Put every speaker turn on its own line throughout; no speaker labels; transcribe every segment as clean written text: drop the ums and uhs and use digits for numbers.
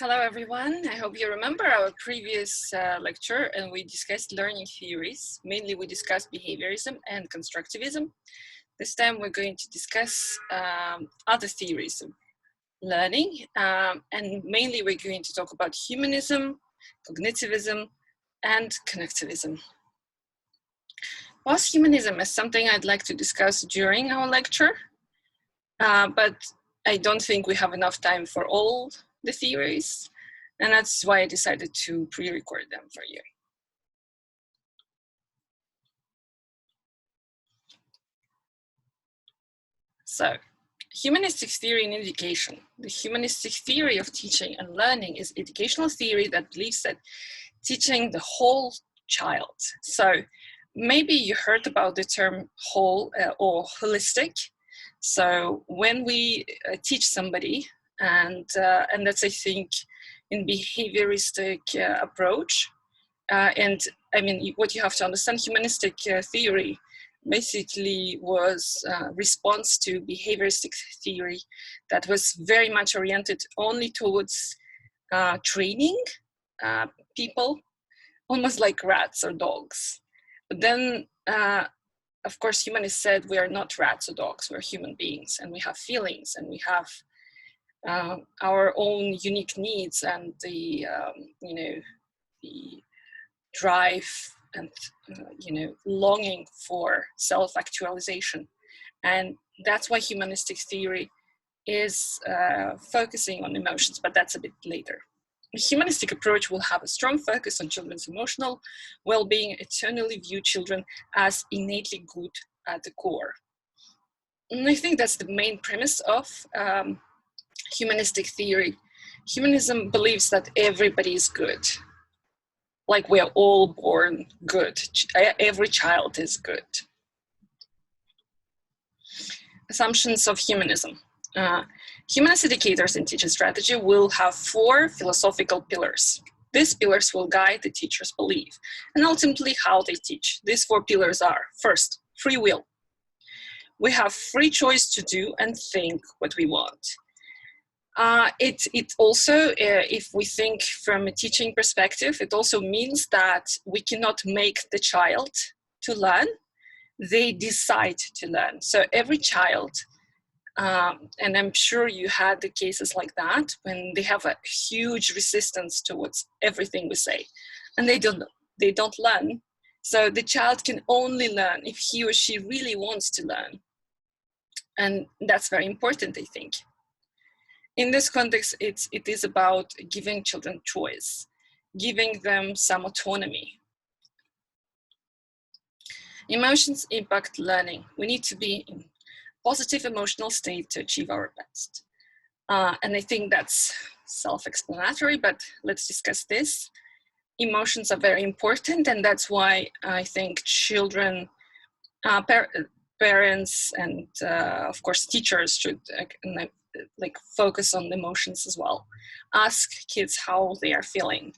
Hello, everyone. I hope you remember our previous lecture and we discussed learning theories. Mainly we discussed behaviorism and constructivism. This time we're going to discuss other theories of learning. And mainly we're going to talk about humanism, cognitivism, and connectivism. Posthumanism is something I'd like to discuss during our lecture, but I don't think we have enough time for all the theories, and that's why I decided to pre-record them for you. So, humanistic theory in education. The humanistic theory of teaching and learning is educational theory that believes that teaching the whole child. So, maybe you heard about the term whole or holistic. So, when we teach somebody, and that's, I think, in behavioristic approach. And I mean, what you have to understand, humanistic theory basically was a response to behavioristic theory that was very much oriented only towards training people, almost like rats or dogs. But then, of course, humanists said we are not rats or dogs, we're human beings, and we have feelings, and we have our own unique needs, and the the drive and longing for self-actualization. And that's why humanistic theory is focusing on emotions, but that's a bit later. The humanistic approach will have a strong focus on children's emotional well-being, eternally view children as innately good at the core. And I think that's the main premise of humanistic theory. Humanism believes that everybody is good. Like we are all born good. Every child is good. Assumptions of humanism. Humanist educators and teaching strategy will have 4 philosophical pillars. These pillars will guide the teacher's belief and ultimately how they teach. These 4 pillars are: first, free will. We have free choice to do and think what we want. It also, if we think from a teaching perspective, it also means that we cannot make the child to learn. They decide to learn. So every child, and I'm sure you had the cases like that, when they have a huge resistance towards everything we say, and they don't learn. So the child can only learn if he or she really wants to learn. And that's very important, I think. In this context, it is about giving children choice, giving them some autonomy. Emotions impact learning. We need to be in positive emotional state to achieve our best. And I think that's self-explanatory, but let's discuss this. Emotions are very important, and that's why I think children, parents, and of course teachers should focus on emotions as well. Ask kids how they are feeling.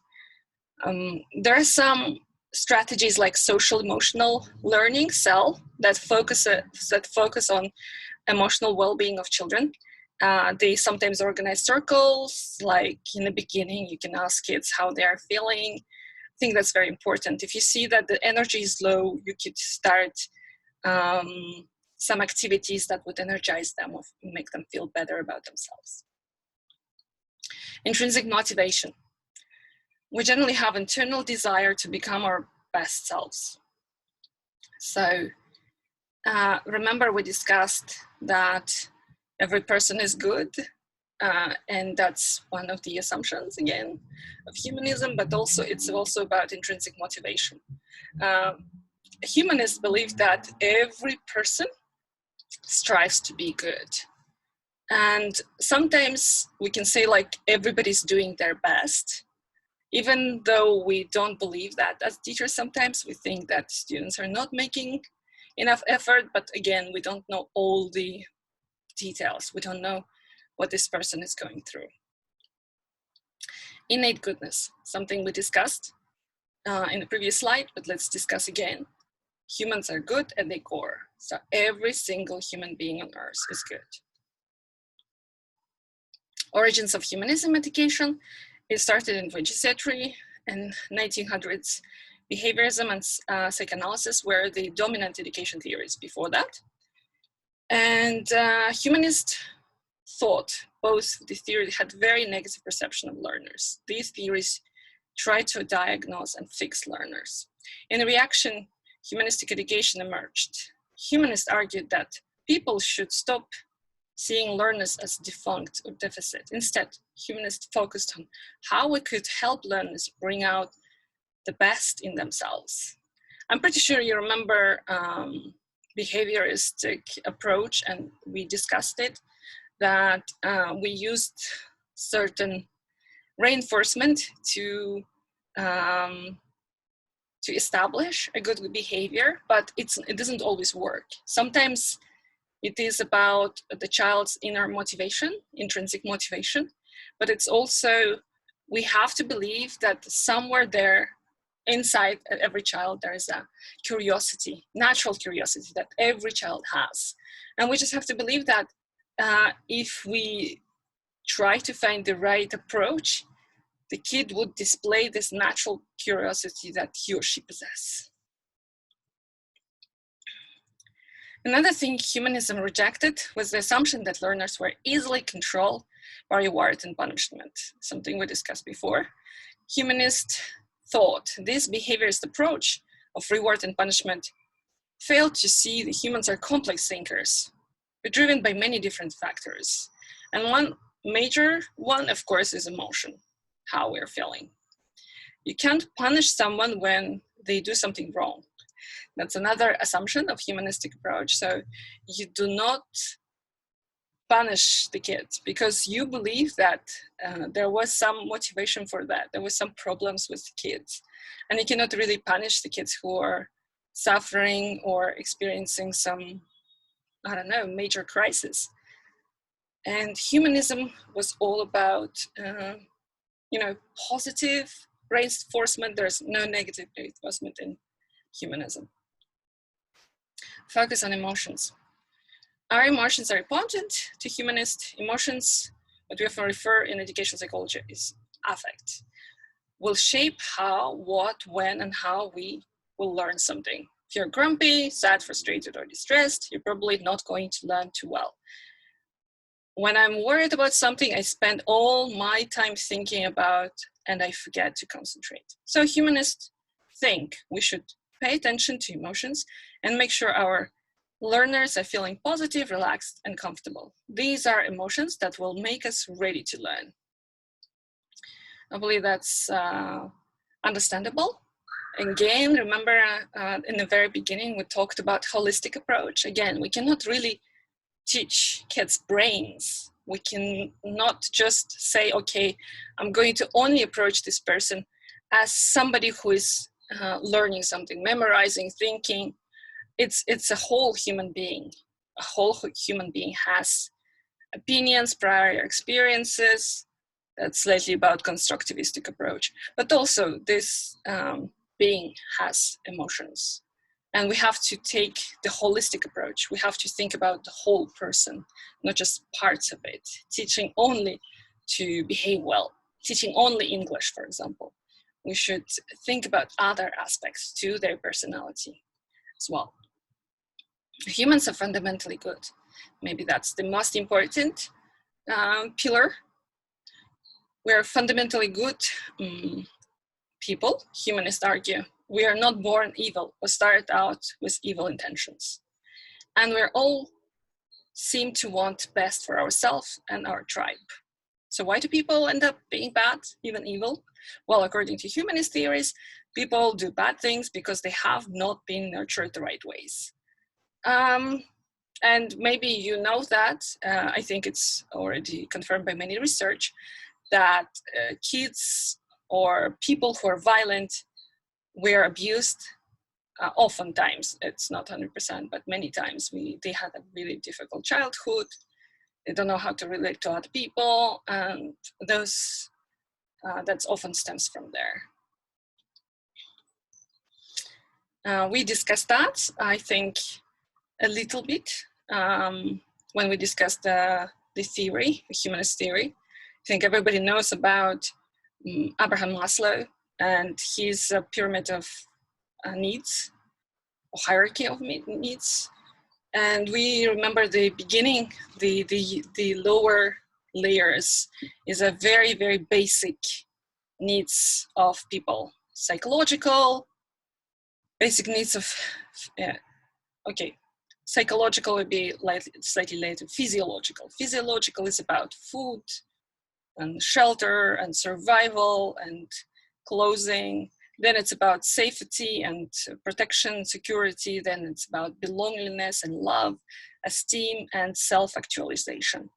There are some strategies like social emotional learning, SEL, that focus on emotional well-being of children. They sometimes organize circles, like in the beginning, you can ask kids how they are feeling. I think that's very important. If you see that the energy is low, you could start some activities that would energize them or make them feel better about themselves. Intrinsic motivation. We generally have internal desire to become our best selves. So remember we discussed that every person is good, and that's one of the assumptions, again, of humanism, but also it's also about intrinsic motivation. Humanists believe that every person strives to be good. And sometimes we can say like everybody's doing their best, even though we don't believe that as teachers. Sometimes we think that students are not making enough effort, but again, we don't know all the details. We don't know what this person is going through. Innate goodness, something we discussed in the previous slide, but let's discuss again. Humans are good at their core. So every single human being on earth is good. Origins of humanism education. It started in Vygotsky in 1900s. Behaviorism and psychoanalysis were the dominant education theories before that. And humanist thought both the theory had very negative perception of learners. These theories try to diagnose and fix learners. In reaction, humanistic education emerged. Humanists argued that people should stop seeing learners as defunct or deficit. Instead, humanists focused on how we could help learners bring out the best in themselves. I'm pretty sure you remember behavioristic approach, and we discussed it, that we used certain reinforcement to establish a good behavior, but it doesn't always work. Sometimes it is about the child's inner motivation, intrinsic motivation, but it's also, we have to believe that somewhere there, inside every child, there is a curiosity, natural curiosity that every child has. And we just have to believe that if we try to find the right approach, the kid would display this natural curiosity that he or she possesses. Another thing humanism rejected was the assumption that learners were easily controlled by reward and punishment, something we discussed before. Humanists thought this behaviorist approach of reward and punishment failed to see that humans are complex thinkers, but driven by many different factors. And one major one, of course, is emotion, how we're feeling. You can't punish someone when they do something wrong. That's another assumption of humanistic approach. So you do not punish the kids because you believe that there was some motivation for that. There was some problems with the kids. And you cannot really punish the kids who are suffering or experiencing some, I don't know, major crisis. And humanism was all about, positive reinforcement. There's no negative reinforcement in humanism. Focus on emotions. Our emotions are important to humanist emotions. What we often refer in educational psychology is affect. Will shape how, what, when, and how we will learn something. If you're grumpy, sad, frustrated, or distressed, you're probably not going to learn too well. When I'm worried about something, I spend all my time thinking about, and I forget to concentrate. So humanists think we should pay attention to emotions and make sure our learners are feeling positive, relaxed, and comfortable. These are emotions that will make us ready to learn. I believe that's understandable. Again, remember in the very beginning, we talked about holistic approach. Again, we cannot really teach kids' brains. We can not just say, okay, I'm going to only approach this person as somebody who is learning something, memorizing, thinking. It's a whole human being. A whole human being has opinions, prior experiences. That's slightly about constructivistic approach. But also this being has emotions. And we have to take the holistic approach. We have to think about the whole person, not just parts of it. Teaching only to behave well, teaching only English, for example. We should think about other aspects to their personality as well. Humans are fundamentally good. Maybe that's the most important pillar. We are fundamentally good people. Humanists argue we are not born evil or start out with evil intentions. And we all seem to want best for ourselves and our tribe. So why do people end up being bad, even evil? Well, according to humanist theories, people do bad things because they have not been nurtured the right ways. And maybe you know that, I think it's already confirmed by many research, that kids or people who are violent were abused. Oftentimes, it's not 100%, but many times they had a really difficult childhood. They don't know how to relate to other people, and that often stems from there. We discussed that, I think, a little bit when we discussed the theory, the humanist theory. I think everybody knows about Abraham Maslow and his pyramid of needs, or hierarchy of needs. And we remember the beginning, the lower layers is a very, very basic needs of people. Psychological, basic needs of, okay, psychological would be slightly later. Physiological. Physiological is about food and shelter and survival and clothing. Then it's about safety and protection, security. Then it's about belongingness and love, esteem, and self-actualization.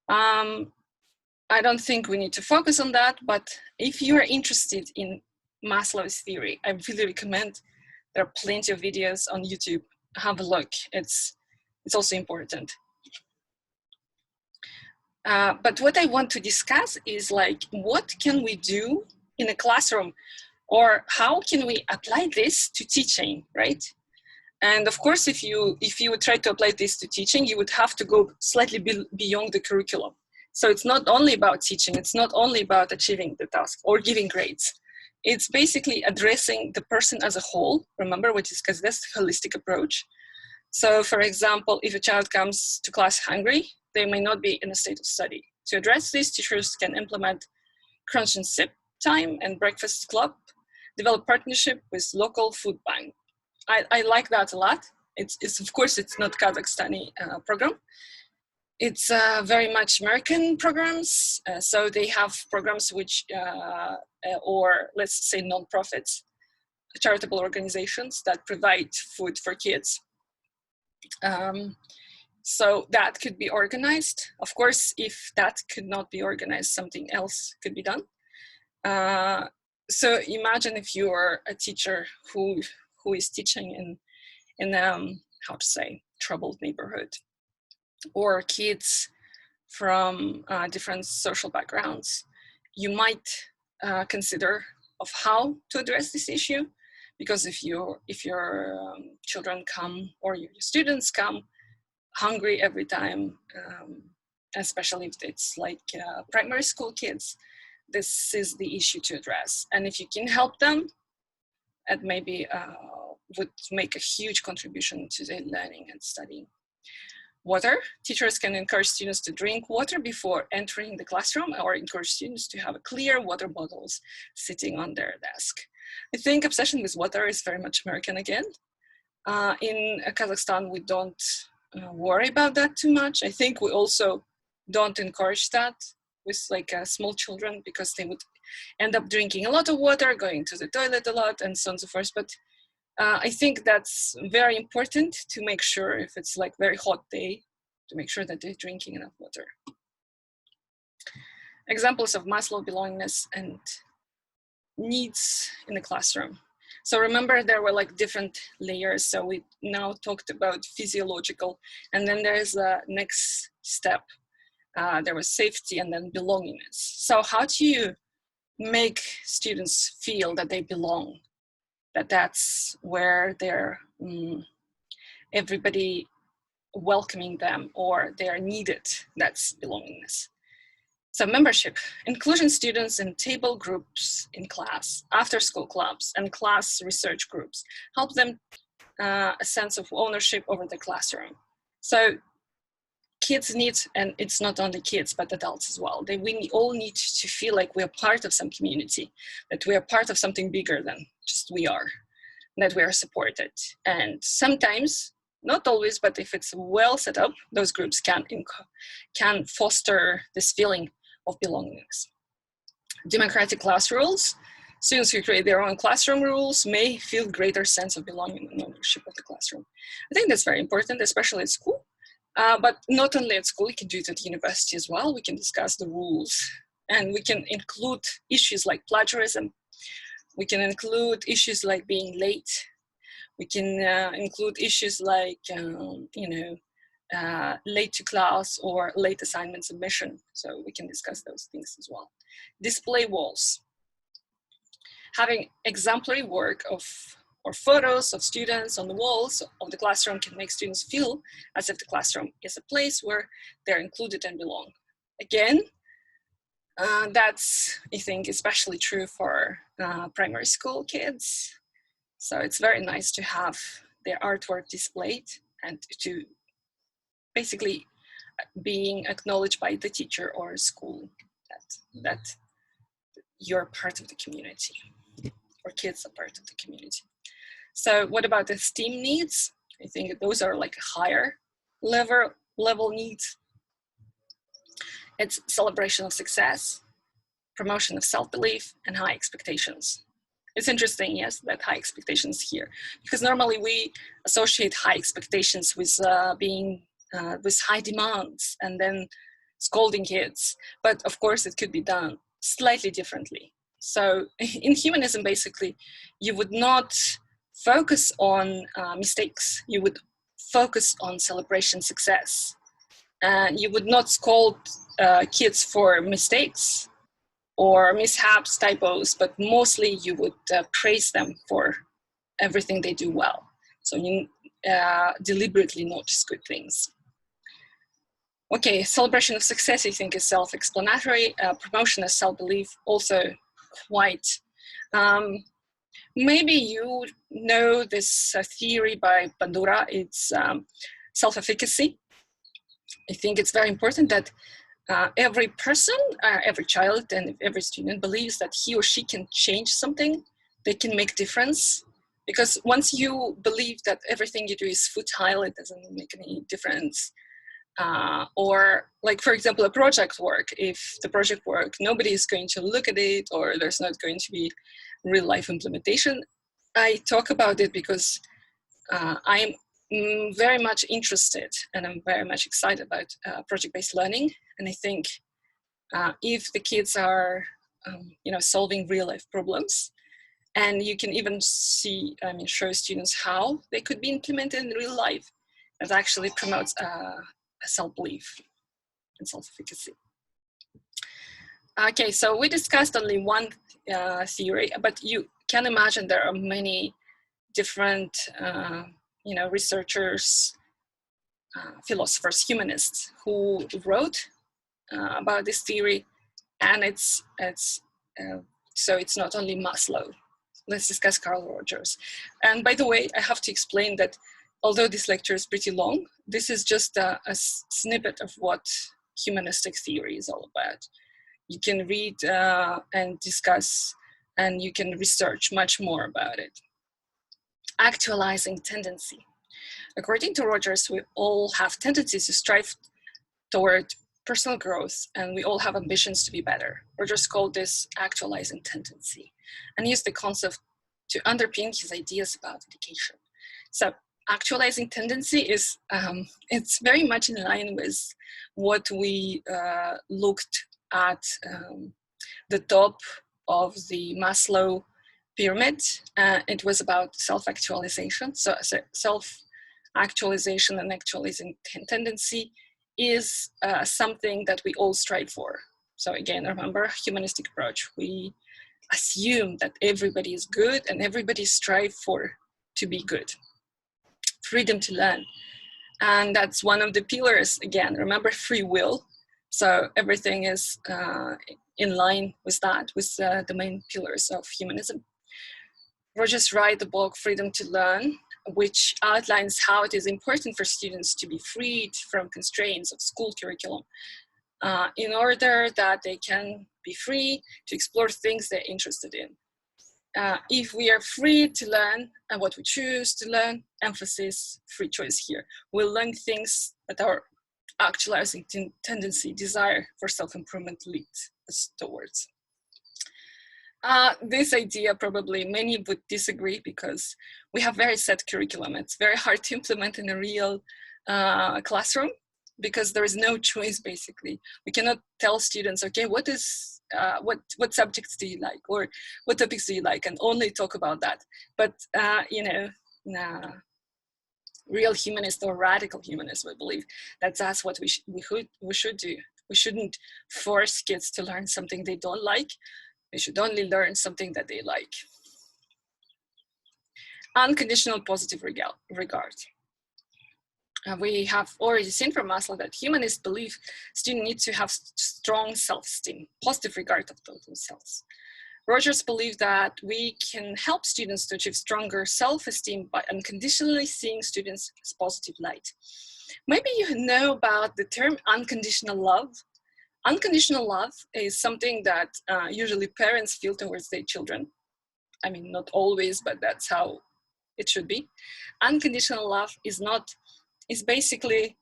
I don't think we need to focus on that, but if you are interested in Maslow's theory, I really recommend. There are plenty of videos on YouTube. Have a look. It's also important. But what I want to discuss is like, what can we do in a classroom, or how can we apply this to teaching, right? And of course, if you would try to apply this to teaching, you would have to go slightly beyond the curriculum. So it's not only about teaching, it's not only about achieving the task or giving grades. It's basically addressing the person as a whole. Remember, we discussed this holistic approach. So for example, if a child comes to class hungry, they may not be in a state of study. To address this, teachers can implement crunch and sip time and breakfast club, develop partnership with local food bank. I like that a lot. It's of course, it's not Kazakhstani program. It's very much American programs. So they have programs which, or let's say nonprofits, charitable organizations that provide food for kids. So that could be organized. Of course, if that could not be organized, something else could be done. So imagine if you are a teacher who is teaching in how to say, troubled neighborhood, or kids from different social backgrounds. You might consider of how to address this issue, because if your children come, or your students come hungry every time, especially if it's like primary school kids, this is the issue to address. And if you can help them, it maybe would make a huge contribution to their learning and studying. Water. Teachers can encourage students to drink water before entering the classroom, or encourage students to have clear water bottles sitting on their desk. I think obsession with water is very much American again. In Kazakhstan, we don't worry about that too much. I think we also don't encourage that with like small children, because they would end up drinking a lot of water, going to the toilet a lot, and so on and so forth. But I think that's very important to make sure, if it's like very hot day, to make sure that they're drinking enough water. Examples of Maslow belongingness and needs in the classroom. So remember, there were like different layers. So we now talked about physiological, and then there's a next step. There was safety, and then belongingness. So how do you make students feel that they belong? That's where they're everybody welcoming them, or they're needed. That's belongingness. So membership, inclusion students in table groups in class, after school clubs, and class research groups, help them a sense of ownership over the classroom. So kids need, and it's not only kids, but adults as well, we all need to feel like we're part of some community, that we are part of something bigger than just we are, that we are supported. And sometimes, not always, but if it's well set up, those groups can foster this feeling of belongingness. Democratic class rules. Students who create their own classroom rules may feel greater sense of belonging and ownership of the classroom. I think that's very important, especially at school. But not only at school, we can do it at university as well. We can discuss the rules, and we can include issues like plagiarism. We can include issues like being late. We can include issues like, late to class or late assignment submission. So we can discuss those things as well. Display walls. Having exemplary work or photos of students on the walls of the classroom can make students feel as if the classroom is a place where they're included and belong. Again, That's, I think, especially true for primary school kids. So it's very nice to have their artwork displayed and to basically being acknowledged by the teacher or school that you're part of the community, or kids are part of the community. So what about the STEAM needs? I think those are like higher level needs. It's celebration of success, promotion of self-belief, and high expectations. It's interesting, yes, that high expectations here, because normally we associate high expectations with with high demands and then scolding kids. But of course, it could be done slightly differently. So in humanism, basically, you would not focus on mistakes. You would focus on celebration success. And you would not scold kids for mistakes or mishaps, typos, but mostly you would praise them for everything they do well. So you deliberately notice good things. Okay, celebration of success, I think, is self-explanatory. Promotion of self-belief, also quite. Maybe you know this theory by Bandura. It's self-efficacy. I think it's very important that every person, every child, and every student believes that he or she can change something, they can make difference. Because once you believe that everything you do is futile, it doesn't make any difference. Or like, for example, a project work, if the project work, nobody is going to look at it, or there's not going to be real life implementation. I talk about it because I'm very much interested and I'm very much excited about project-based learning. And I think if the kids are, solving real life problems, and you can even see, show students how they could be implemented in real life, that actually promotes self-belief and self-efficacy. Okay, so we discussed only one theory, but you can imagine there are many different, researchers, philosophers, humanists who wrote about this theory, and so it's not only Maslow. Let's discuss Carl Rogers. And by the way, I have to explain that although this lecture is pretty long, this is just a snippet of what humanistic theory is all about. You can read and discuss, and you can research much more about it. Actualizing tendency. According to Rogers, we all have tendencies to strive toward personal growth, and we all have ambitions to be better. Rogers called this actualizing tendency, and used the concept to underpin his ideas about education. So actualizing tendency is, it's very much in line with what we looked at the top of the Maslow pyramid. It was about self-actualization. So self-actualization and actualizing tendency is something that we all strive for. So again, remember, humanistic approach. We assume that everybody is good and everybody strive to be good. Freedom to learn. And that's one of the pillars, again, remember, free will. So everything is in line with that, with the main pillars of humanism. Rogers wrote the book Freedom to Learn, which outlines how it is important for students to be freed from constraints of school curriculum in order that they can be free to explore things they're interested in. If we are free to learn and what we choose to learn, emphasis, free choice here, we'll learn things that our actualizing tendency, desire for self-improvement leads us towards. This idea, probably many would disagree because we have very set curriculum. It's very hard to implement in a real classroom because there is no choice, basically. We cannot tell students, okay, what subjects do you like, or what topics do you like, and only talk about that. But, real humanists or radical humanists would believe that that's what we should do. We shouldn't force kids to learn something they don't like. They should only learn something that they like. Unconditional positive regard. We have already seen from Maslow that humanists believe students need to have strong self-esteem, positive regard of themselves. Rogers believed that we can help students to achieve stronger self-esteem by unconditionally seeing students as positive light. Maybe you know about the term unconditional love. Unconditional love is something that usually parents feel towards their children. I mean, not always, but that's how it should be. Unconditional love is basically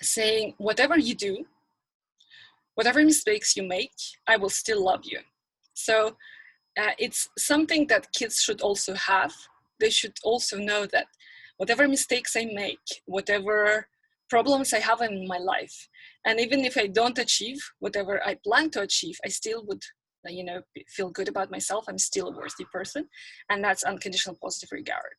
saying, whatever you do, whatever mistakes you make, I will still love you. So it's something that kids should also have. They should also know that whatever mistakes I make, whatever problems I have in my life, and even if I don't achieve whatever I plan to achieve, I still would, feel good about myself. I'm still a worthy person, and that's unconditional positive regard.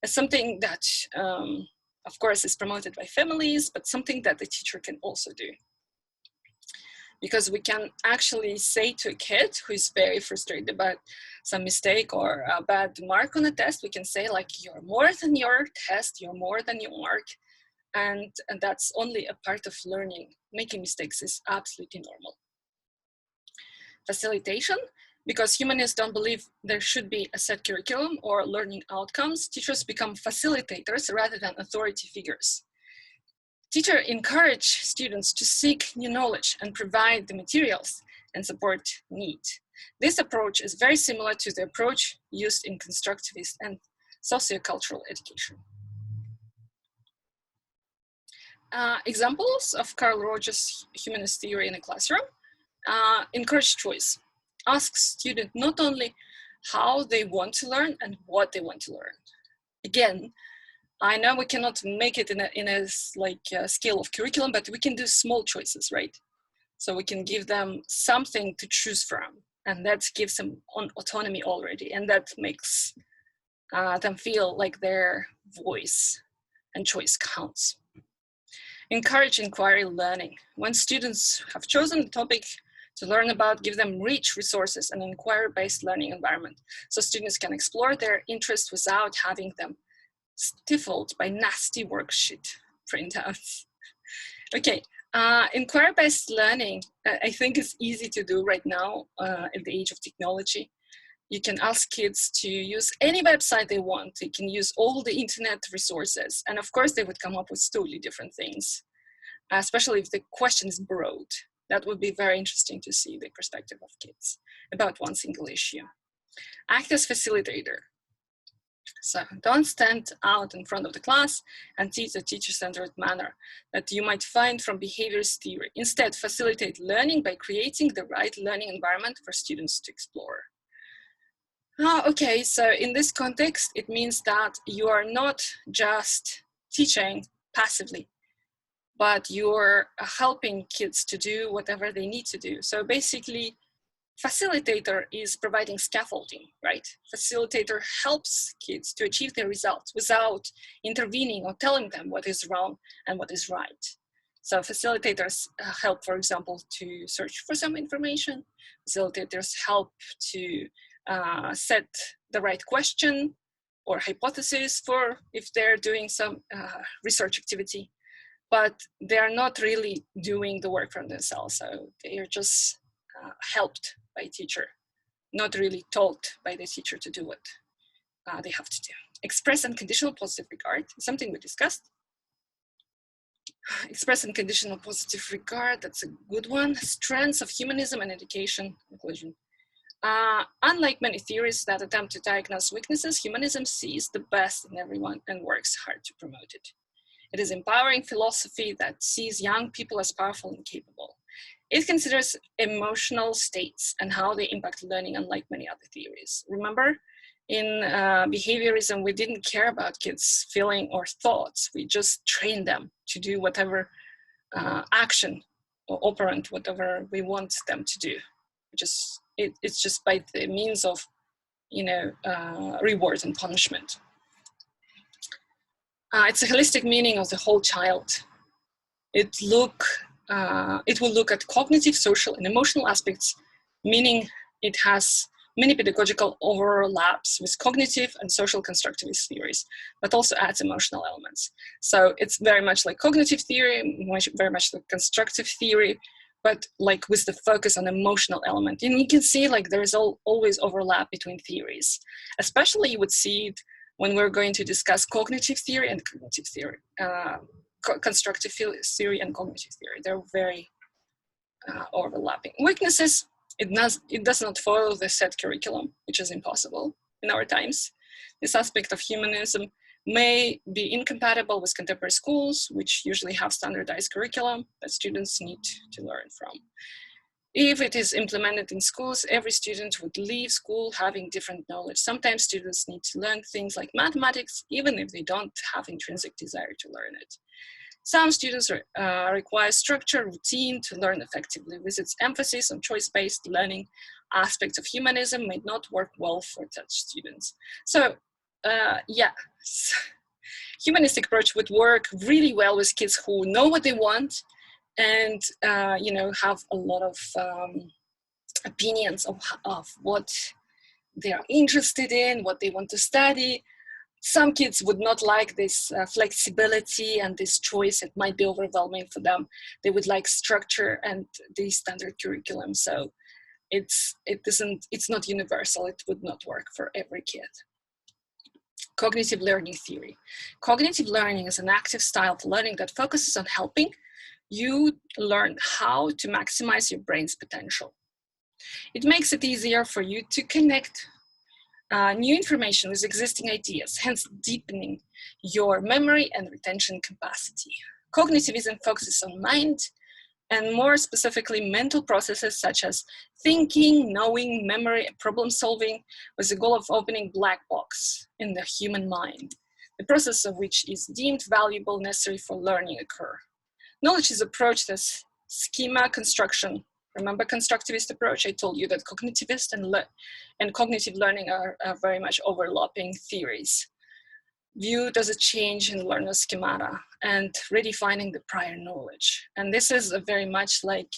It's something that, of course, is promoted by families, but something that the teacher can also do. Because we can actually say to a kid who is very frustrated about some mistake or a bad mark on a test, we can say like, you're more than your test, you're more than your mark. And that's only a part of learning. Making mistakes is absolutely normal. Facilitation, because humanists don't believe there should be a set curriculum or learning outcomes, teachers become facilitators rather than authority figures. Teachers encourage students to seek new knowledge and provide the materials and support need. This approach is very similar to the approach used in constructivist and sociocultural education. Examples of Carl Rogers' humanist theory in a classroom: encourage choice. Ask students not only how they want to learn and what they want to learn. Again, I know we cannot make it in a scale of curriculum, but we can do small choices, right? So we can give them something to choose from, and that gives them autonomy already, and that makes them feel like their voice and choice counts. Encourage inquiry learning. When students have chosen the topic to learn about, give them rich resources and inquiry-based learning environment, so students can explore their interests without having them stifled by nasty worksheet printouts. Okay, inquiry-based learning, I think is easy to do right now at the age of technology. You can ask kids to use any website they want. They can use all the internet resources. And of course, they would come up with totally different things, especially if the question is broad. That would be very interesting to see the perspective of kids about one single issue. Act as facilitator. So don't stand out in front of the class and teach a teacher-centered manner that you might find from behaviorist theory. Instead, facilitate learning by creating the right learning environment for students to explore. Okay, so in this context, it means that you are not just teaching passively, but you're helping kids to do whatever they need to do. So basically, facilitator is providing scaffolding, right? Facilitator helps kids to achieve their results without intervening or telling them what is wrong and what is right. So facilitators help, for example, to search for some information. Facilitators help to set the right question or hypothesis for if they're doing some research activity, but they're not really doing the work from themselves. So they are just helped by teacher, not really told by the teacher to do what they have to do. Express unconditional positive regard, something we discussed. Express unconditional positive regard, that's a good one. Strengths of humanism and education inclusion. Unlike many theories that attempt to diagnose weaknesses, humanism sees the best in everyone and works hard to promote it. It is empowering philosophy that sees young people as powerful and capable. It considers emotional states and how they impact learning, unlike many other theories. Remember, in behaviorism, we didn't care about kids' feeling or thoughts. We just trained them to do whatever action or operant, whatever we want them to do. It's just by the means of, reward and punishment. It's a holistic meaning of the whole child. It will look at cognitive, social, and emotional aspects, meaning it has many pedagogical overlaps with cognitive and social constructivist theories, but also adds emotional elements. So it's very much like cognitive theory, very much like constructive theory, but like with the focus on emotional element. And you can see like there's always overlap between theories. Especially you would see it when we're going to discuss cognitive theory and cognitive theory, constructive theory and cognitive theory. They're very overlapping. Weaknesses, it does not follow the set curriculum, which is impossible in our times. This aspect of humanism may be incompatible with contemporary schools, which usually have standardized curriculum that students need to learn from. If it is implemented in schools, every student would leave school having different knowledge. Sometimes students need to learn things like mathematics, even if they don't have intrinsic desire to learn it. Some students require structure, routine to learn effectively. With its emphasis on choice-based learning, aspects of humanism may not work well for such students. So, yeah, humanistic approach would work really well with kids who know what they want and, you know, have a lot of opinions of what they are interested in, what they want to study. Some kids would not like this flexibility and this choice. It might be overwhelming for them. They would like structure and the standard curriculum. So it's not universal. It would not work for every kid. Cognitive learning theory. Cognitive learning is an active style of learning that focuses on helping you learn how to maximize your brain's potential. It makes it easier for you to connect new information with existing ideas, hence deepening your memory and retention capacity. Cognitivism focuses on mind and more specifically mental processes such as thinking, knowing, memory, and problem solving with the goal of opening black box in the human mind, the process of which is deemed valuable, necessary for learning occur. Knowledge is approached as schema construction. Remember constructivist approach? I told you that cognitivist and cognitive learning are very much overlapping theories. Viewed as a change in learner's schemata and redefining the prior knowledge. And this is a very much like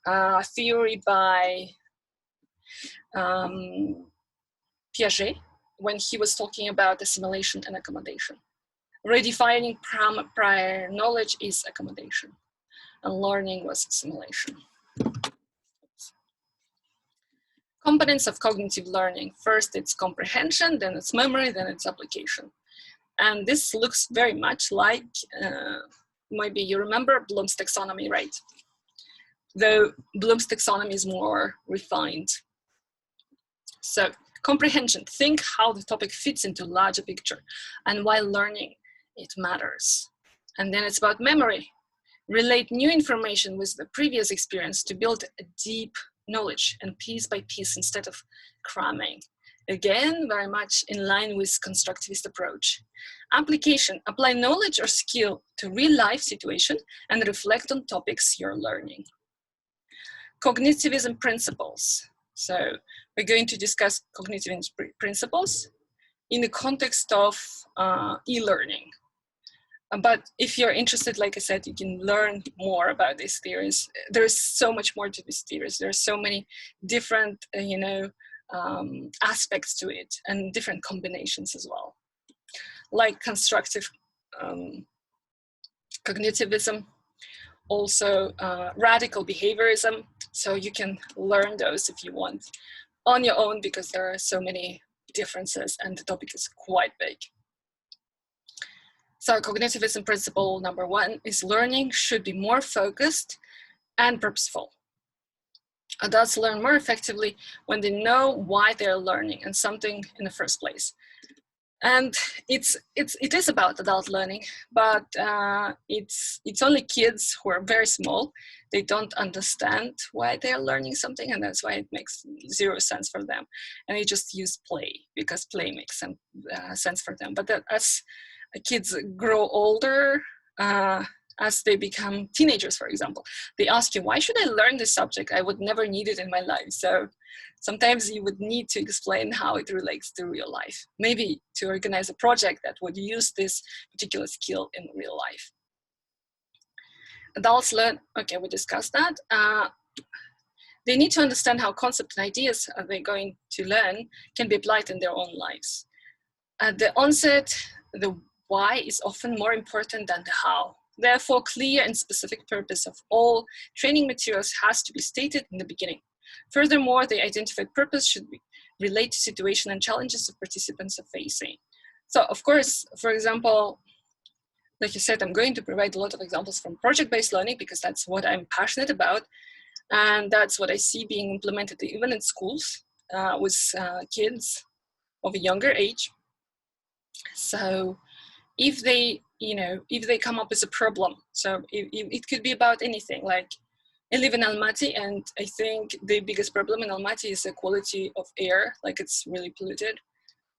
a theory by Piaget when he was talking about assimilation and accommodation. Redefining prior knowledge is accommodation, and learning was assimilation. Components of cognitive learning. First, it's comprehension, then it's memory, then it's application. And this looks very much like, maybe you remember Bloom's taxonomy, right? Though Bloom's taxonomy is more refined. So comprehension, think how the topic fits into a larger picture and why learning it matters. And then it's about memory. Relate new information with the previous experience to build a deep knowledge and piece by piece instead of cramming. Again, very much in line with constructivist approach. Application, apply knowledge or skill to real life situation and reflect on topics you're learning. Cognitivism principles. So we're going to discuss cognitive principles in the context of e-learning. But if you're interested, like I said, you can learn more about these theories. There's so much more to these theories. There's so many different, aspects to it and different combinations as well. Like constructive cognitivism, also radical behaviorism. So you can learn those if you want on your own because there are so many differences and the topic is quite big. So cognitivism principle number 1 is learning should be more focused and purposeful. Adults learn more effectively when they know why they're learning and something in the first place. And it is about adult learning, but it's only kids who are very small. They don't understand why they're learning something, and that's why it makes zero sense for them. And they just use play because play makes sense for them. But as kids grow older, as they become teenagers, for example, they ask you, why should I learn this subject? I would never need it in my life. So sometimes you would need to explain how it relates to real life. Maybe to organize a project that would use this particular skill in real life. Adults learn, okay, we discussed that. they need to understand how concepts and ideas they're going to learn can be applied in their own lives. At the onset, the why is often more important than the how. Therefore, clear and specific purpose of all training materials has to be stated in the beginning. Furthermore, the identified purpose should be relate to situation and challenges the participants are facing. So, of course, for example, like you said, I'm going to provide a lot of examples from project-based learning because that's what I'm passionate about. And that's what I see being implemented even in schools with kids of a younger age. So if they, if they come up with a problem, so it could be about anything. Like I live in Almaty, and I think the biggest problem in Almaty is the quality of air, like it's really polluted.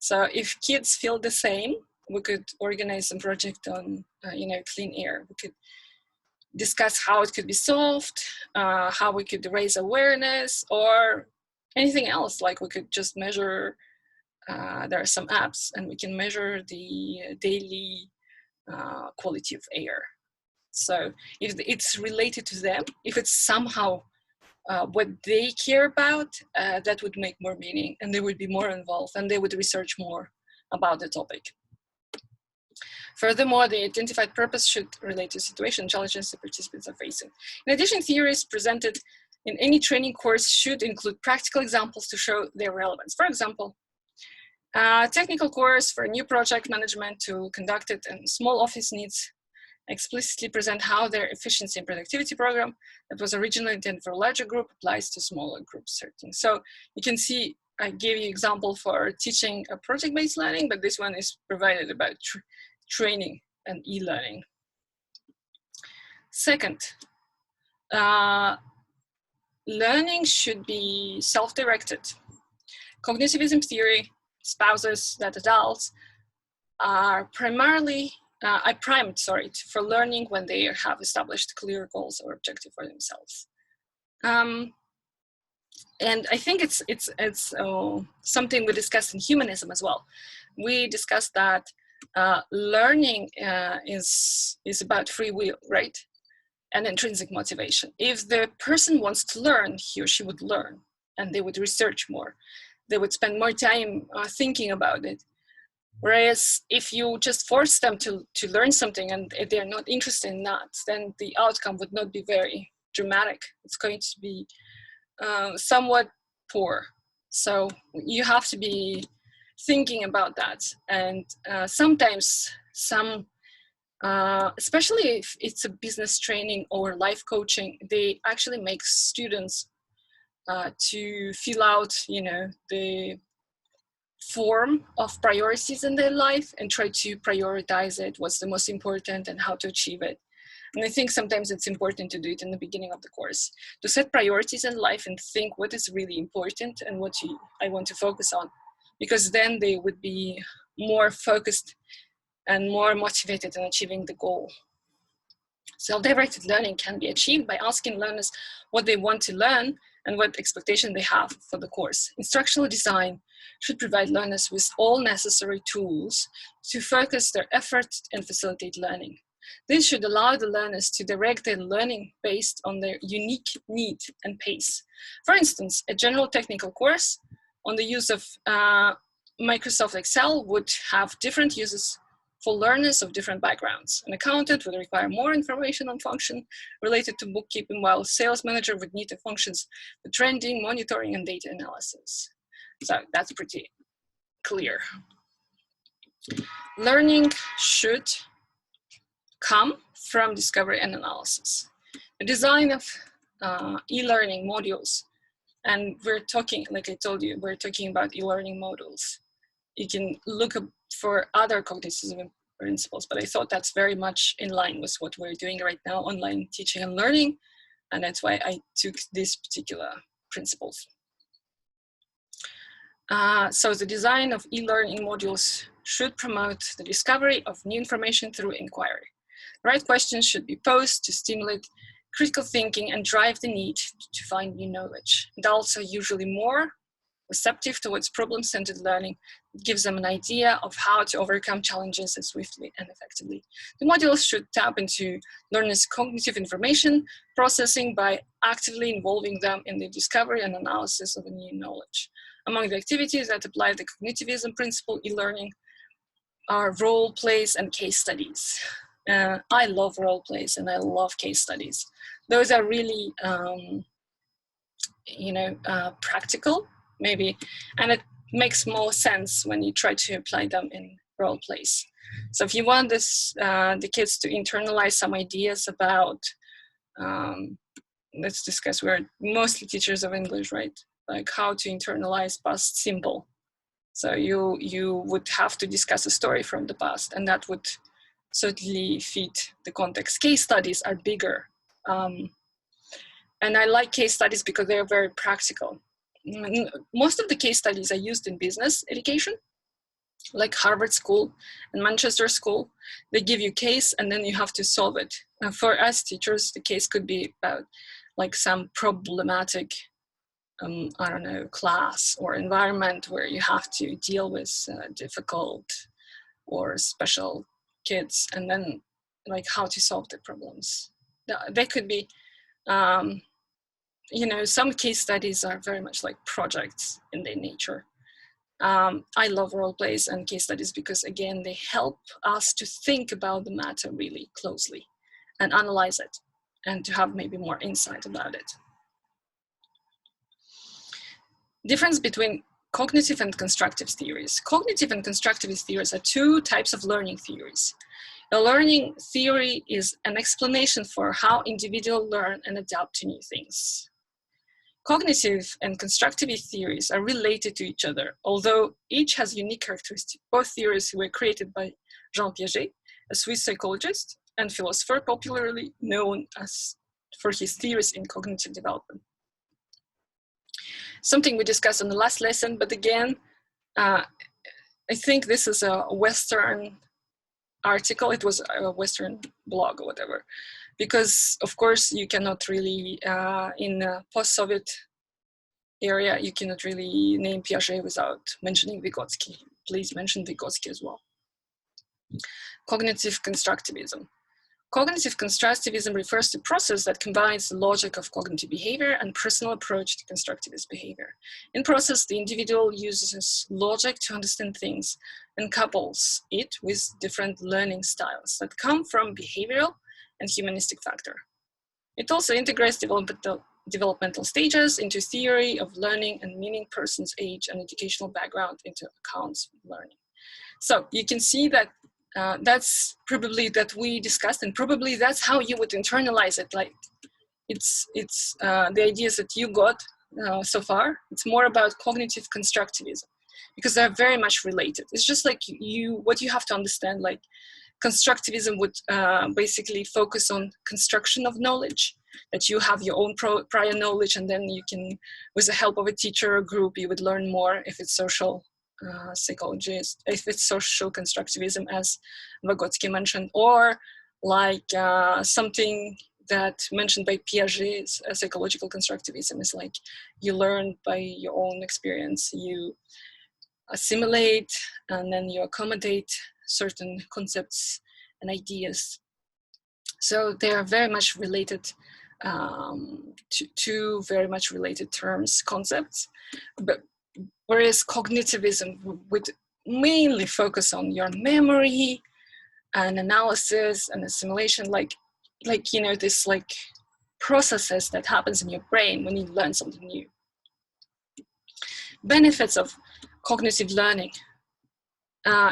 So if kids feel the same, we could organize a project on, clean air. We could discuss how it could be solved, how we could raise awareness, or anything else. Like we could just measure, there are some apps, and we can measure the daily quality of air. So if it's related to them, if it's somehow what they care about, that would make more meaning, and they would be more involved, and they would research more about the topic. Furthermore, the identified purpose should relate to situation and challenges the participants are facing. In addition, theories presented in any training course should include practical examples to show their relevance. For example, a technical course for a new project management to conduct it in small office needs explicitly present how their efficiency and productivity program that was originally intended for a larger group applies to smaller group settings. So you can see, I gave you example for teaching a project-based learning, but this one is provided about training and e-learning. Second, learning should be self-directed. Cognitivism theory espouses that adults are primed for learning when they have established clear goals or objective for themselves. And I think it's something we discussed in humanism as well. We discussed that learning is about free will, right? And intrinsic motivation. If the person wants to learn, he or she would learn, and they would research more. They would spend more time thinking about it. Whereas if you just force them to learn something and they're not interested in that, then the outcome would not be very dramatic. It's going to be somewhat poor. So you have to be thinking about that. And sometimes especially if it's a business training or life coaching, they actually make students to fill out, the form of priorities in their life and try to prioritize it, what's the most important and how to achieve it. And I think sometimes it's important to do it in the beginning of the course, to set priorities in life and think what is really important and what I want to focus on, because then they would be more focused and more motivated in achieving the goal. Self-directed learning can be achieved by asking learners what they want to learn and what expectation they have for the course. Instructional design should provide learners with all necessary tools to focus their efforts and facilitate learning. This should allow the learners to direct their learning based on their unique need and pace. For instance, a general technical course on the use of Microsoft Excel would have different uses for learners of different backgrounds. An accountant would require more information on function related to bookkeeping, while a sales manager would need the functions for trending, monitoring, and data analysis. So that's pretty clear. Learning should come from discovery and analysis. The design of e-learning modules, and we're talking, like I told you, we're talking about e-learning modules. You can look up for other cognitive principles, but I thought that's very much in line with what we're doing right now, online teaching and learning, and that's why I took these particular principles. So the design of e-learning modules should promote the discovery of new information through inquiry. The right questions should be posed to stimulate critical thinking and drive the need to find new knowledge. Adults are usually more receptive towards problem-centered learning. It gives them an idea of how to overcome challenges swiftly and effectively. The modules should tap into learners' cognitive information processing by actively involving them in the discovery and analysis of new knowledge. Among the activities that apply the cognitivism principle e-learning are role plays and case studies. I love role plays and I love case studies. Those are really, practical, maybe, and it makes more sense when you try to apply them in role plays. So if you want the kids to internalize some ideas about, let's discuss, we're mostly teachers of English, right? Like how to internalize past simple. So you would have to discuss a story from the past, and that would certainly fit the context. Case studies are bigger. And I like case studies because they're very practical. Most of the case studies are used in business education, like Harvard School and Manchester School. They give you a case and then you have to solve it. For us teachers, the case could be about like some problematic, class or environment where you have to deal with difficult or special kids, and then like how to solve the problems. They could be, some case studies are very much like projects in their nature. I love role plays and case studies because, again, they help us to think about the matter really closely and analyze it and to have maybe more insight about it. Difference between cognitive and constructive theories. Cognitive and constructivist theories are two types of learning theories. A learning theory is an explanation for how individuals learn and adapt to new things. Cognitive and constructivist theories are related to each other, although each has unique characteristics. Both theories were created by Jean Piaget, a Swiss psychologist and philosopher popularly known for his theories in cognitive development. Something we discussed in the last lesson, but again, I think this is a Western article. It was a Western blog or whatever, because of course you cannot really, in a post-Soviet area, you cannot really name Piaget without mentioning Vygotsky. Please mention Vygotsky as well. Cognitive constructivism. Cognitive constructivism refers to a process that combines the logic of cognitive behavior and personal approach to constructivist behavior. In process, the individual uses logic to understand things and couples it with different learning styles that come from behavioral and humanistic factor. It also integrates developmental stages into theory of learning and meaning person's age and educational background into accounts of learning. So you can see that that's probably that we discussed, and probably that's how you would internalize it. Like it's the ideas that you got so far. It's more about cognitive constructivism because they're very much related. It's just like what you have to understand, like constructivism would basically focus on construction of knowledge, that you have your own prior knowledge, and then you can, with the help of a teacher or group, you would learn more if it's social psychologist, if it's social constructivism, as Vygotsky mentioned, or like something that mentioned by Piaget, psychological constructivism is like you learn by your own experience, you assimilate, and then you accommodate certain concepts and ideas. So they are very much related, two very much related terms, concepts, but whereas cognitivism would mainly focus on your memory and analysis and assimilation, like this like processes that happens in your brain when you learn something new. Benefits of cognitive learning.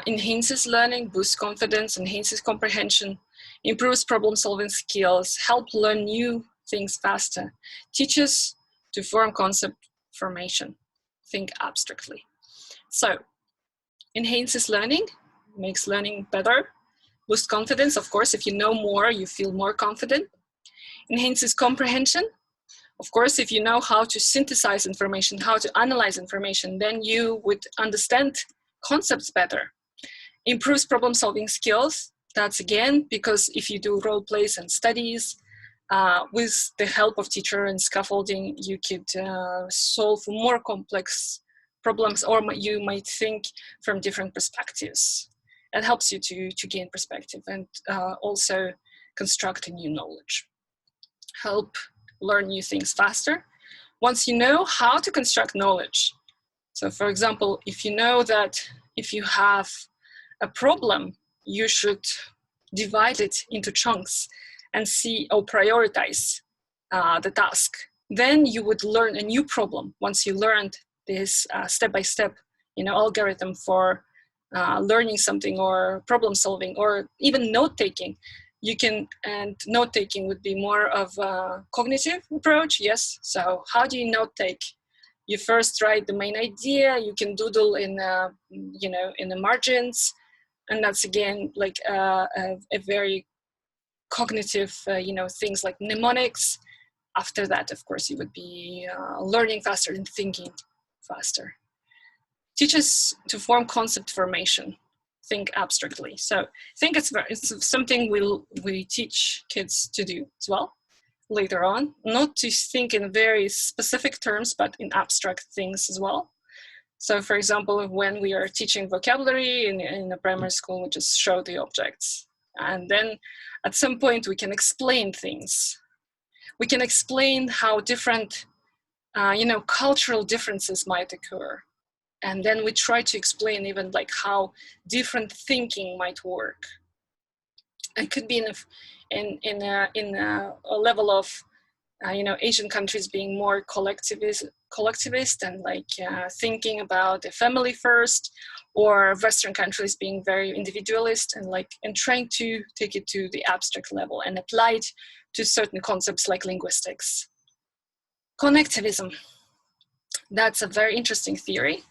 Enhances learning, boosts confidence, enhances comprehension, improves problem-solving skills, help learn new things faster, teaches to form concept formation, think abstractly. So, enhances learning, makes learning better, boosts confidence. Of course, if you know more, you feel more confident. Enhances comprehension. Of course, if you know how to synthesize information, how to analyze information, then you would understand concepts better. Improves problem-solving skills. That's again, because if you do role plays and studies, with the help of teacher and scaffolding, you could solve more complex problems, or you might think from different perspectives. It helps you to gain perspective and also construct a new knowledge. Help learn new things faster. Once you know how to construct knowledge, so for example, if you know that if you have a problem, you should divide it into chunks and see or prioritize the task, then you would learn a new problem once you learned this step-by-step algorithm for learning something or problem solving or even note-taking. And note-taking would be more of a cognitive approach, yes. So how do you note-take? You first write the main idea, you can doodle in the margins, and that's again like a very cognitive, things like mnemonics. After that, of course, you would be learning faster and thinking faster. Teach us to form concept formation. Think abstractly. So I think it's something we teach kids to do as well later on, not to think in very specific terms, but in abstract things as well. So for example, when we are teaching vocabulary in a primary school, we just show the objects. And then at some point we can explain things. We can explain how different, cultural differences might occur. And then we try to explain even like how different thinking might work. It could be in a level of, Asian countries being more collectivist and like thinking about the family first, or Western countries being very individualist and trying to take it to the abstract level and apply it to certain concepts like linguistics. Connectivism. That's a very interesting theory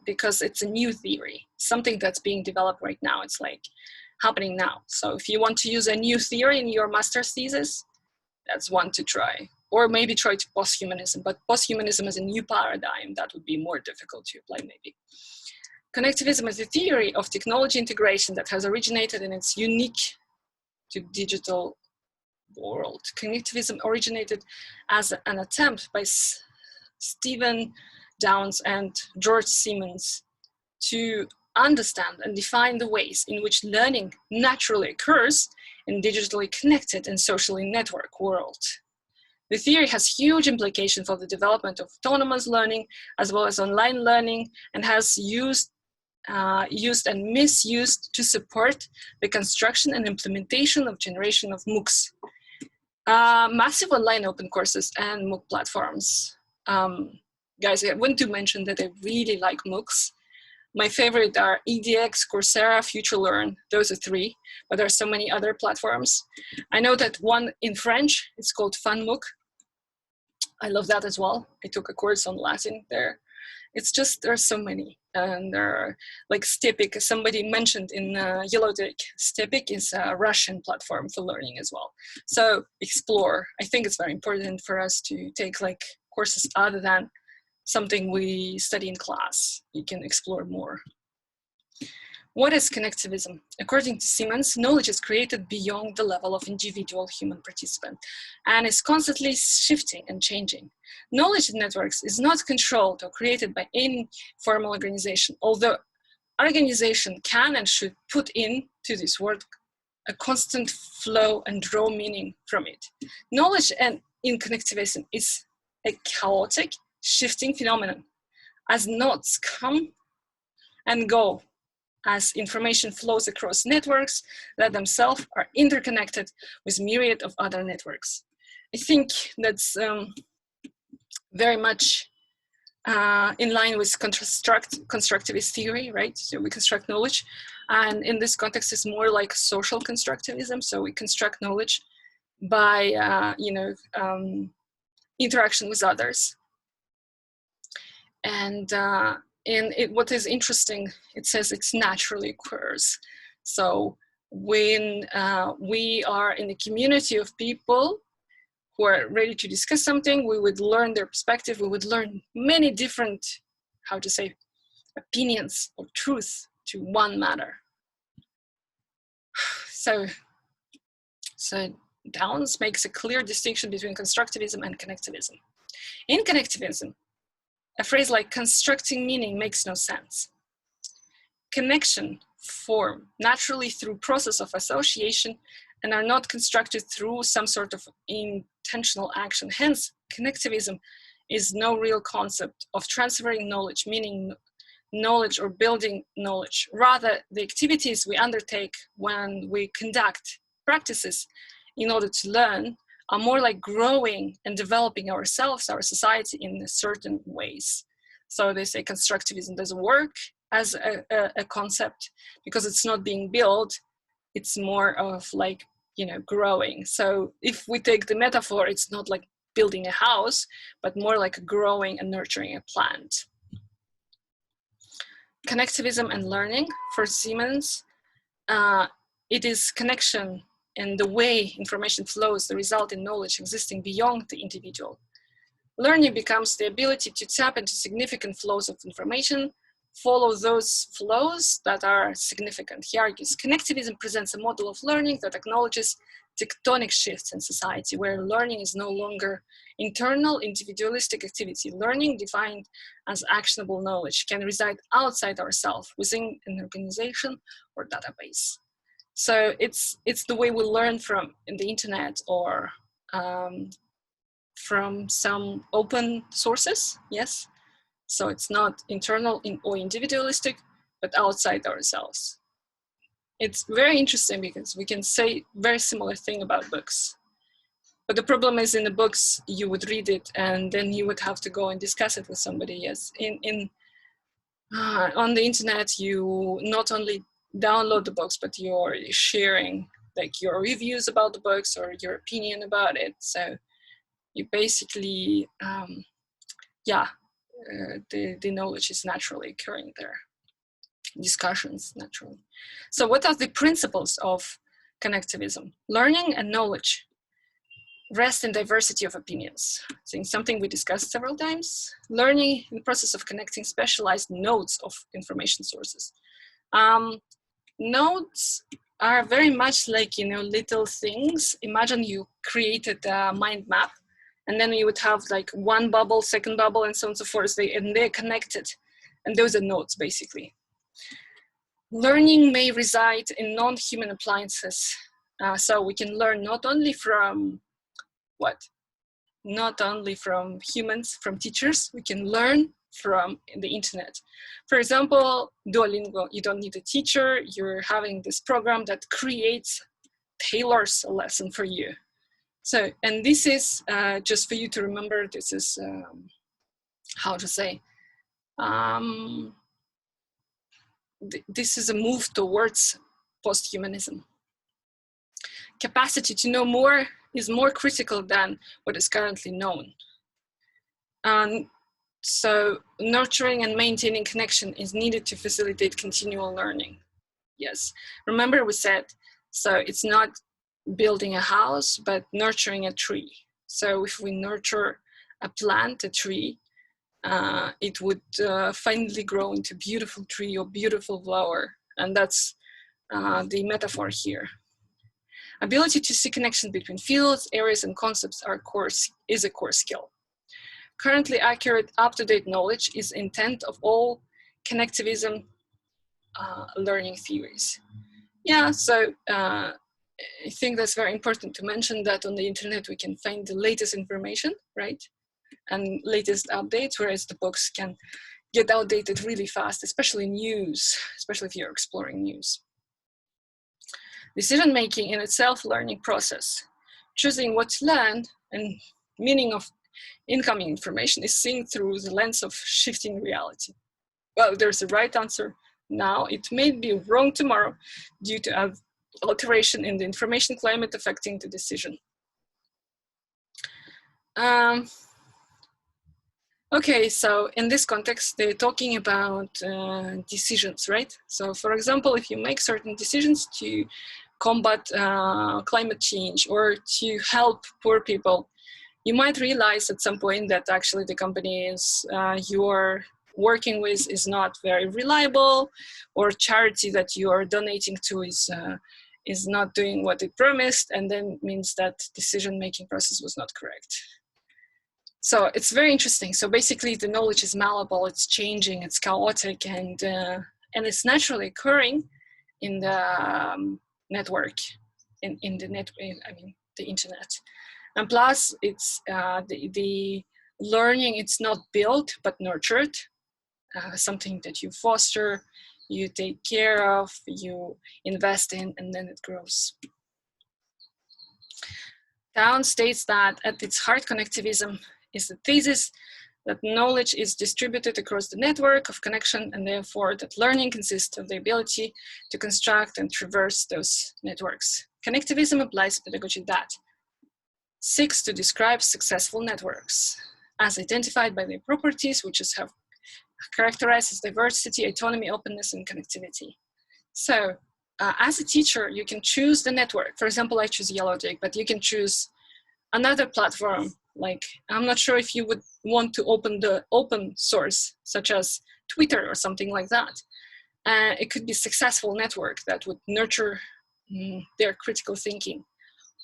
because it's a new theory, something that's being developed right now. It's like happening now. So if you want to use a new theory in your master's thesis, that's one to try. Or maybe try to posthumanism, but posthumanism is a new paradigm that would be more difficult to apply maybe. Connectivism is a theory of technology integration that has originated in its unique to digital world. Connectivism originated as an attempt by Stephen Downes and George Siemens to understand and define the ways in which learning naturally occurs in digitally connected and socially networked world. The theory has huge implications for the development of autonomous learning as well as online learning, and has used and misused to support the construction and implementation of generation of MOOCs, massive online open courses and MOOC platforms. Guys, I want to mention that I really like MOOCs. My favorite are EDX, Coursera, FutureLearn. Those are three, but there are so many other platforms. I know that one in French, it's called FunMOOC. I love that as well. I took a course on Latin there. It's just, there are so many. And there are like Stepik, somebody mentioned in Yellowtech. Stepik is a Russian platform for learning as well. So explore. I think it's very important for us to take like courses other than something we study in class. You can explore more. What is connectivism? According to Siemens, knowledge is created beyond the level of individual human participant and is constantly shifting and changing. Knowledge networks is not controlled or created by any formal organization, although organization can and should put into this word a constant flow and draw meaning from it. Knowledge and in connectivism is a chaotic, shifting phenomenon as nodes come and go, as information flows across networks that themselves are interconnected with myriad of other networks. I think that's very much in line with constructivist theory, right? So we construct knowledge, and in this context it's more like social constructivism. So we construct knowledge by interaction with others. And what is interesting, it says it's naturally occurs. So when we are in a community of people who are ready to discuss something, we would learn their perspective, we would learn many different, opinions or truth to one matter. So Downes makes a clear distinction between constructivism and connectivism. In connectivism, A phrase like constructing meaning makes no sense. Connection form naturally through process of association and are not constructed through some sort of intentional action. Hence, connectivism is no real concept of transferring knowledge, meaning knowledge or building knowledge. Rather, the activities we undertake when we conduct practices in order to learn are more like growing and developing ourselves, our society in certain ways. So they say constructivism doesn't work as a concept because it's not being built. It's more of like, you know, growing. So if we take the metaphor, it's not like building a house, but more like growing and nurturing a plant. Connectivism and learning for Siemens, it is connection and the way information flows, the result in knowledge existing beyond the individual. Learning becomes the ability to tap into significant flows of information, follow those flows that are significant. He argues, connectivism presents a model of learning that acknowledges tectonic shifts in society, where learning is no longer internal, individualistic activity. Learning, defined as actionable knowledge, can reside outside ourselves, within an organization or database. So it's the way we learn from the internet or from some open sources, yes? So it's not internal or individualistic, but outside ourselves. It's very interesting because we can say very similar thing about books. But the problem is in the books, you would read it and then you would have to go and discuss it with somebody. Yes, on the internet, you not only download the books, but you're sharing like your reviews about the books or your opinion about it. So you basically, the knowledge is naturally occurring there. Discussions naturally. So what are the principles of connectivism? Learning and knowledge rest in diversity of opinions. So something we discussed several times. Learning in the process of connecting specialized nodes of information sources. Nodes are very much like, you know, little things. Imagine you created a mind map, and then you would have like one bubble, second bubble, and so on and so forth. They're connected, and those are nodes basically. Learning may reside in non-human appliances. So we can learn not only from not only from humans, from teachers, we can learn from the internet. For example, Duolingo, you don't need a teacher, you're having this program that tailors a lesson for you. So, and this is just for you to remember, this is, how to say, this is a move towards post-humanism. Capacity to know more is more critical than what is currently known. So nurturing and maintaining connection is needed to facilitate continual learning. Yes, remember we said, so it's not building a house, but nurturing a tree. So if we nurture a plant, a tree, it would finally grow into a beautiful tree or beautiful flower. And that's the metaphor here. Ability to see connection between fields, areas, and concepts is a core skill. Currently accurate, up-to-date knowledge is intent of all connectivism learning theories. Yeah, so I think that's very important to mention that on the internet we can find the latest information, right? And latest updates, whereas the books can get outdated really fast, especially news, especially if you're exploring news. Decision-making in itself learning process. Choosing what to learn and meaning of incoming information is seen through the lens of shifting reality. Well, there's a right answer now. It may be wrong tomorrow due to alteration in the information climate affecting the decision. Okay, so in this context, they're talking about decisions, right? So for example, if you make certain decisions to combat climate change or to help poor people, you might realize at some point that actually the company you're working with is not very reliable, or charity that you are donating to is not doing what it promised, and then means that decision-making process was not correct. So it's very interesting. So basically the knowledge is malleable, it's changing, it's chaotic, and it's naturally occurring in the network, in the the internet. And plus it's the learning, it's not built but nurtured, something that you foster, you take care of, you invest in, and then it grows. Town states that at its heart, connectivism is the thesis that knowledge is distributed across the network of connection, and therefore that learning consists of the ability to construct and traverse those networks. Connectivism applies pedagogy that seeks to describe successful networks as identified by their properties, which is have characterized as diversity, autonomy, openness, and connectivity. So as a teacher, you can choose the network. For example, I choose Yellowdig, but you can choose another platform. Like, I'm not sure if you would want to open the open source, such as Twitter or something like that. It could be a successful network that would nurture their critical thinking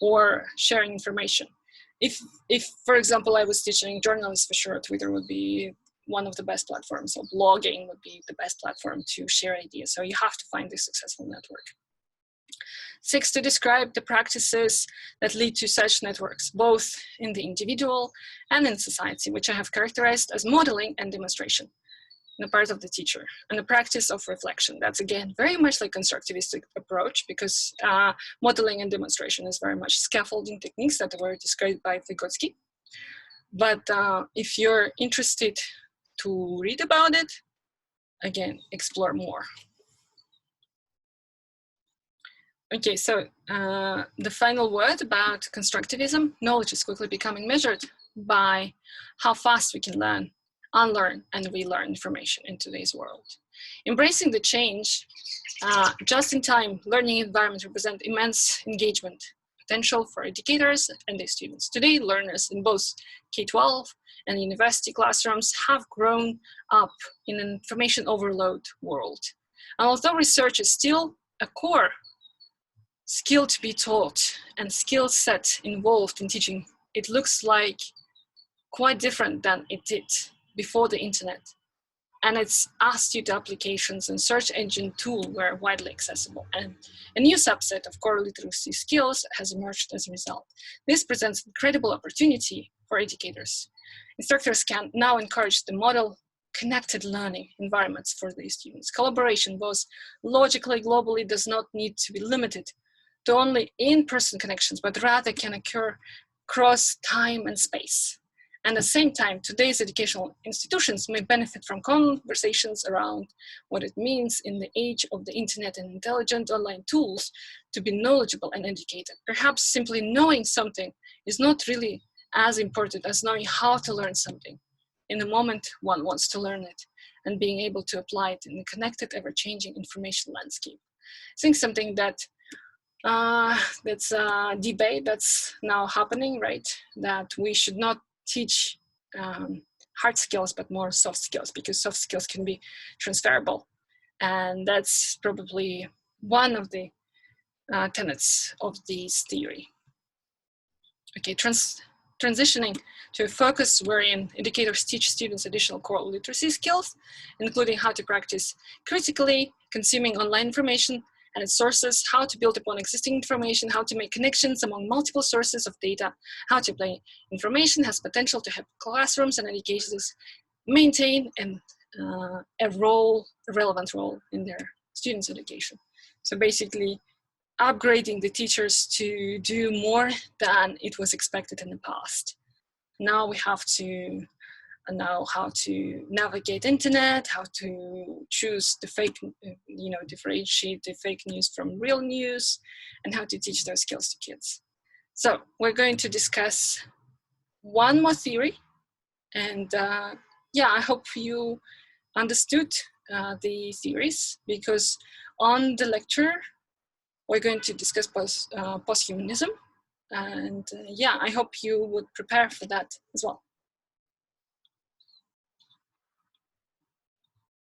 or sharing information. If, for example, I was teaching journalists, for sure, Twitter would be one of the best platforms. So blogging would be the best platform to share ideas. So you have to find a successful network. 6, to describe the practices that lead to such networks, both in the individual and in society, which I have characterized as modeling and demonstration on the part of the teacher, and the practice of reflection. That's, again, very much like constructivistic approach, because modeling and demonstration is very much scaffolding techniques that were described by Vygotsky. But if you're interested to read about it, again, explore more. Okay, so the final word about constructivism: knowledge is quickly becoming measured by how fast we can learn, unlearn, and relearn information in today's world. Embracing the change, just-in-time learning environments represent immense engagement potential for educators and their students. Today, learners in both K-12 and university classrooms have grown up in an information overload world. And although research is still a core skill to be taught and skill set involved in teaching, it looks like quite different than it did before the internet. And its astute applications and search engine tool were widely accessible. And a new subset of core literacy skills has emerged as a result. This presents incredible opportunity for educators. Instructors can now encourage the model connected learning environments for their students. Collaboration, both logically, globally, does not need to be limited to only in-person connections, but rather can occur across time and space. And at the same time, today's educational institutions may benefit from conversations around what it means in the age of the internet and intelligent online tools to be knowledgeable and educated. Perhaps simply knowing something is not really as important as knowing how to learn something in the moment one wants to learn it, and being able to apply it in the connected, ever-changing information landscape. I think something that that's a debate that's now happening, right? That we should not teach hard skills, but more soft skills, because soft skills can be transferable. And that's probably one of the tenets of this theory. Okay, transitioning to a focus wherein educators teach students additional core literacy skills, including how to practice critically consuming online information and its sources, how to build upon existing information, how to make connections among multiple sources of data, how to apply information has potential to help classrooms and educators maintain a relevant role in their students' education. So basically, upgrading the teachers to do more than it was expected in the past. Now we have to know how to navigate internet, how to choose the fake, differentiate the fake news from real news, and how to teach those skills to kids. So we're going to discuss one more theory, and I hope you understood the theories, because on the lecture we're going to discuss posthumanism, and I hope you would prepare for that as well.